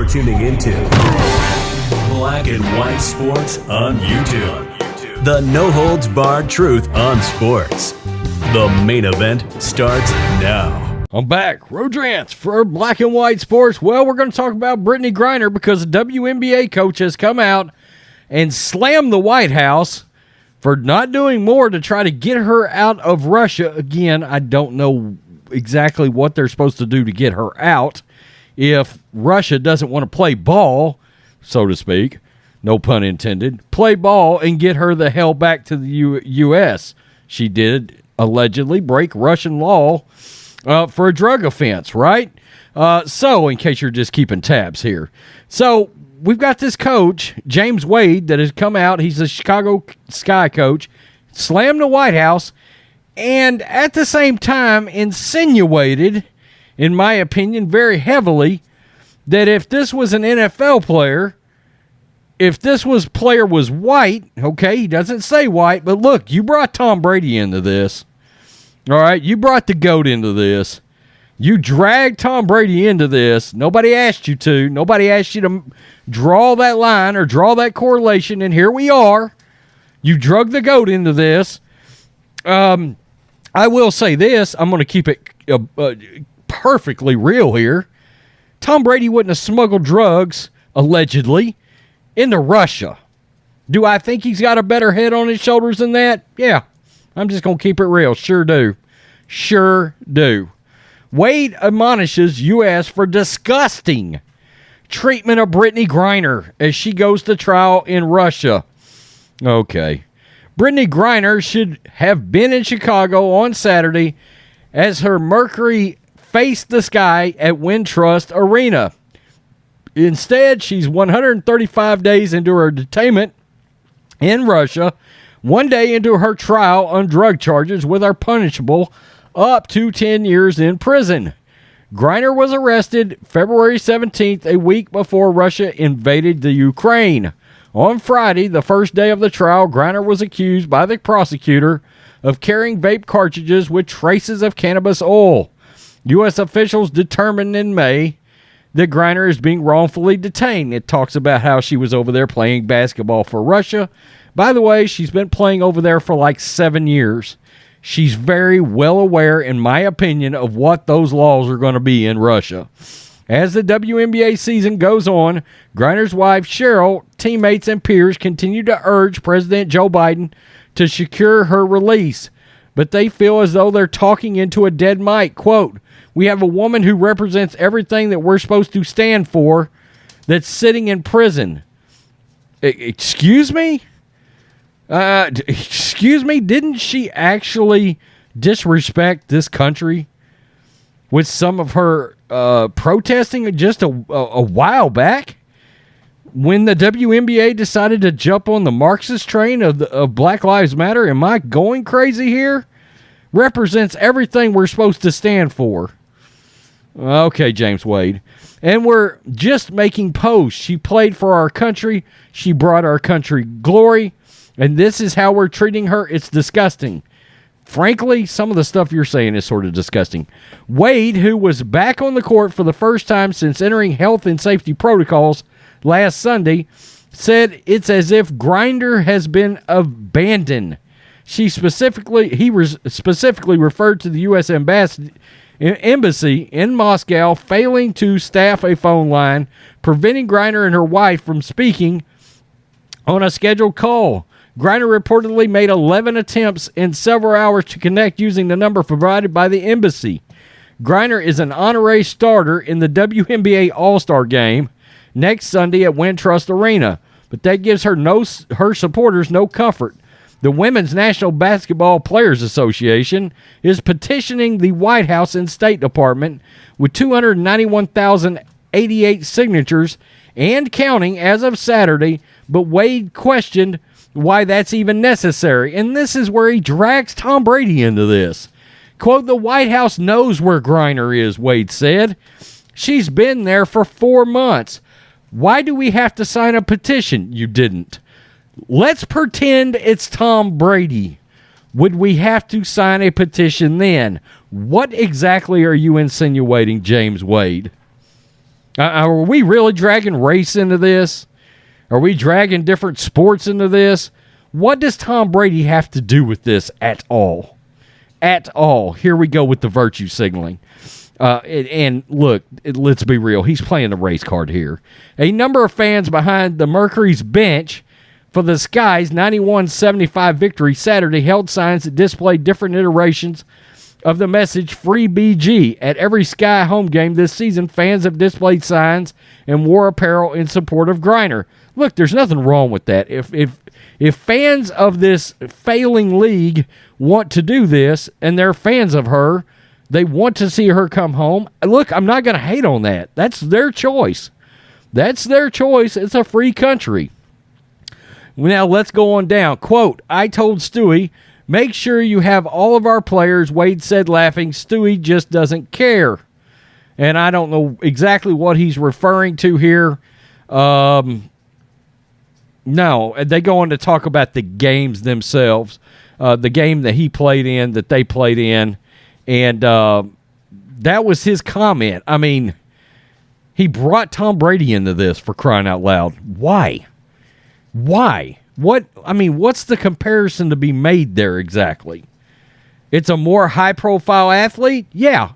You're tuning into Black and White Sports on YouTube. The no-holds-barred truth on sports. The main event starts now. I'm back. Rodrans for Black and White Sports. Well, we're going to talk about Brittney Griner because the WNBA coach has come out and slammed the White House for not doing more to try to get her out of Russia. Again, I don't know exactly what they're supposed to do to get her out if Russia doesn't want to play ball, so to speak, no pun intended, play ball and get her the hell back to the U.S. She did allegedly break Russian law for a drug offense, right? So, in case you're just keeping tabs here. So, we've got this coach, James Wade, that has come out. He's a Chicago Sky coach, slammed the White House, and at the same time insinuated, in my opinion, very heavily, that if this was an NFL player, if this player was white, okay, he doesn't say white, but look, you brought Tom Brady into this. All right, you brought the GOAT into this. You dragged Tom Brady into this. Nobody asked you to. Nobody asked you to draw that line or draw that correlation, and here we are. You drug the GOAT into this. I will say this. I'm going to keep it perfectly real here. Tom Brady wouldn't have smuggled drugs, allegedly, into Russia. Do I think he's got a better head on his shoulders than that? Yeah. I'm just going to keep it real. Sure do. Sure do. Wade admonishes U.S. for disgusting treatment of Brittney Griner as she goes to trial in Russia. Okay. Brittney Griner should have been in Chicago on Saturday as her Mercury faced the sky at Wintrust Arena. Instead, she's 135 days into her detainment in Russia, 1 day into her trial on drug charges with are punishable up to 10 years in prison. Griner was arrested February 17th, a week before Russia invaded the Ukraine. On Friday, the first day of the trial, Griner was accused by the prosecutor of carrying vape cartridges with traces of cannabis oil. U.S. officials determined in May that Griner is being wrongfully detained. It talks about how she was over there playing basketball for Russia. By the way, she's been playing over there for like 7 years. She's very well aware, in my opinion, of what those laws are going to be in Russia. As the WNBA season goes on, Griner's wife, Cheryl, teammates, and peers continue to urge President Joe Biden to secure her release. But they feel as though they're talking into a dead mic. Quote, "We have a woman who represents everything that we're supposed to stand for that's sitting in prison." Excuse me? Excuse me? Didn't she actually disrespect this country with some of her protesting just a while back when the WNBA decided to jump on the Marxist train of Black Lives Matter? Am I going crazy here? Represents everything we're supposed to stand for. Okay, James Wade. And we're just making posts. She played for our country. She brought our country glory. And this is how we're treating her. It's disgusting. Frankly, some of the stuff you're saying is sort of disgusting. Wade, who was back on the court for the first time since entering health and safety protocols last Sunday, said it's as if Griner has been abandoned. He specifically referred to the U.S. Embassy in Moscow failing to staff a phone line, preventing Griner and her wife from speaking on a scheduled call. Griner reportedly made 11 attempts in several hours to connect using the number provided by the embassy. Griner is an honorary starter in the WNBA All-Star Game next Sunday at Wintrust Arena, but that gives her supporters no comfort. The Women's National Basketball Players Association is petitioning the White House and State Department with 291,088 signatures and counting as of Saturday, but Wade questioned why that's even necessary. And this is where he drags Tom Brady into this. Quote, "The White House knows where Griner is," Wade said. "She's been there for 4 months. Why do we have to sign a petition?" You didn't. Let's pretend it's Tom Brady. Would we have to sign a petition then? What exactly are you insinuating, James Wade? Are we really dragging race into this? Are we dragging different sports into this? What does Tom Brady have to do with this at all? At all. Here we go with the virtue signaling. And look, let's be real. He's playing the race card here. A number of fans behind the Mercury's bench for the Sky's 91-75 victory Saturday held signs that displayed different iterations of the message Free BG. At every Sky home game this season, fans have displayed signs and wore apparel in support of Griner. Look, there's nothing wrong with that. If fans of this failing league want to do this and they're fans of her, they want to see her come home. Look, I'm not going to hate on that. That's their choice. That's their choice. It's a free country. Now, let's go on down. Quote, I told Stewie, make sure you have all of our players. Wade said, laughing, Stewie just doesn't care. And I don't know exactly what he's referring to here. No, they go on to talk about the games themselves. The game that he played in, that they played in. And that was his comment. I mean, he brought Tom Brady into this, for crying out loud. Why? What's the comparison to be made there exactly? It's a more high-profile athlete? Yeah,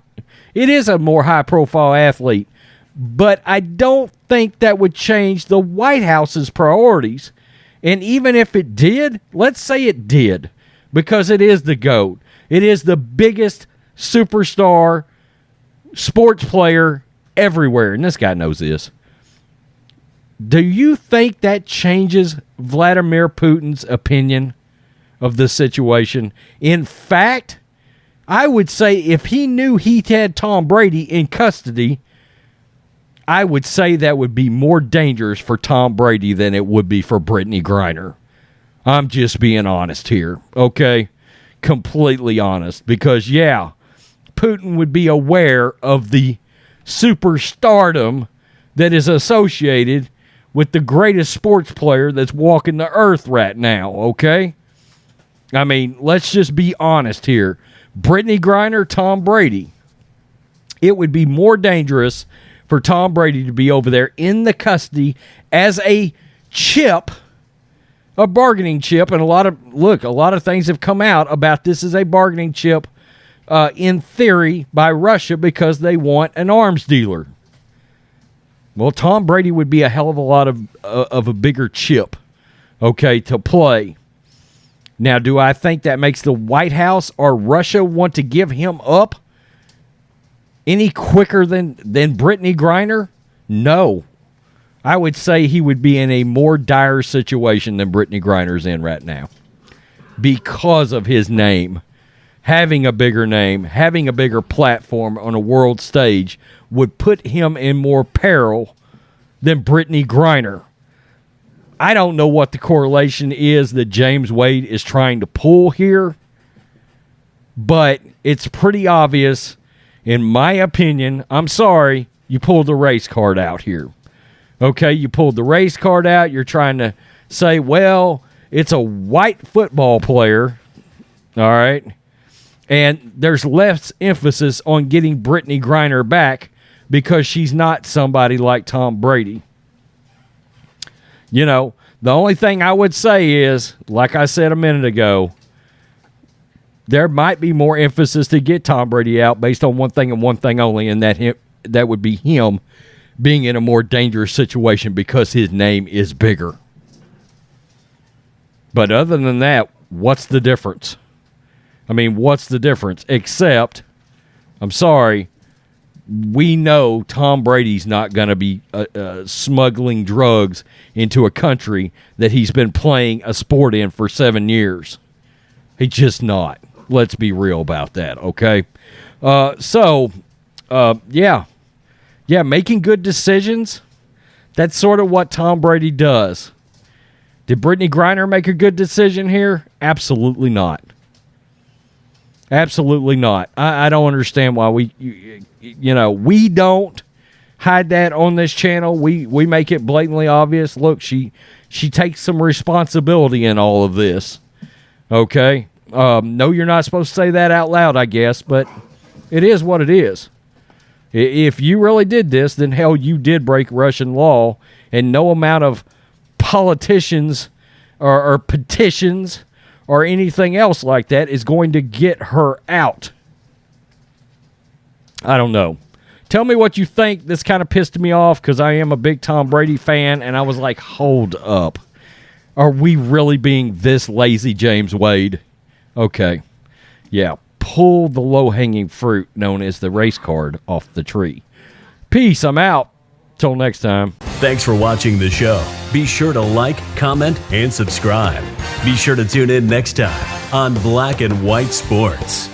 it is a more high-profile athlete. But I don't think that would change the White House's priorities. And even if it did, let's say it did, because it is the GOAT. It is the biggest superstar sports player everywhere. And this guy knows this. Do you think that changes Vladimir Putin's opinion of the situation? In fact, I would say if he knew he had Tom Brady in custody, I would say that would be more dangerous for Tom Brady than it would be for Brittney Griner. I'm just being honest here, okay? Completely honest. Because, yeah, Putin would be aware of the superstardom that is associated with the greatest sports player that's walking the earth right now, okay? I mean, let's just be honest here. Brittney Griner, Tom Brady. It would be more dangerous for Tom Brady to be over there in the custody as a chip, a bargaining chip, and a lot of things have come out about this as a bargaining chip in theory by Russia because they want an arms dealer. Well, Tom Brady would be a hell of a lot of a bigger chip, okay, to play. Now, do I think that makes the White House or Russia want to give him up any quicker than Brittney Griner? No. I would say he would be in a more dire situation than Brittney Griner's in right now because of his name. Having a bigger name, having a bigger platform on a world stage would put him in more peril than Brittney Griner. I don't know what the correlation is that James Wade is trying to pull here, but it's pretty obvious, in my opinion. I'm sorry, you pulled the race card out here. Okay, you pulled the race card out. You're trying to say, well, it's a white football player, all right? And there's less emphasis on getting Brittney Griner back because she's not somebody like Tom Brady. You know, the only thing I would say is, like I said a minute ago, there might be more emphasis to get Tom Brady out based on one thing and one thing only, and that would be him being in a more dangerous situation because his name is bigger. But other than that, what's the difference? I mean, what's the difference? Except, I'm sorry, we know Tom Brady's not going to be smuggling drugs into a country that he's been playing a sport in for 7 years. He's just not. Let's be real about that, okay? Yeah, making good decisions, that's sort of what Tom Brady does. Did Brittney Griner make a good decision here? Absolutely not. Absolutely not. I don't understand why we don't hide that on this channel. We make it blatantly obvious. Look, she takes some responsibility in all of this. Okay? No, you're not supposed to say that out loud, I guess, but it is what it is. If you really did this, then hell, you did break Russian law, and no amount of politicians or petitions or anything else like that is going to get her out. I don't know. Tell me what you think. This kind of pissed me off because I am a big Tom Brady fan, and I was like, hold up. Are we really being this lazy, James Wade? Okay. Yeah. Pull the low-hanging fruit known as the race card off the tree. Peace. I'm out. Till next time. Thanks for watching the show. Be sure to like, comment, and subscribe. Be sure to tune in next time on Black and White Sports.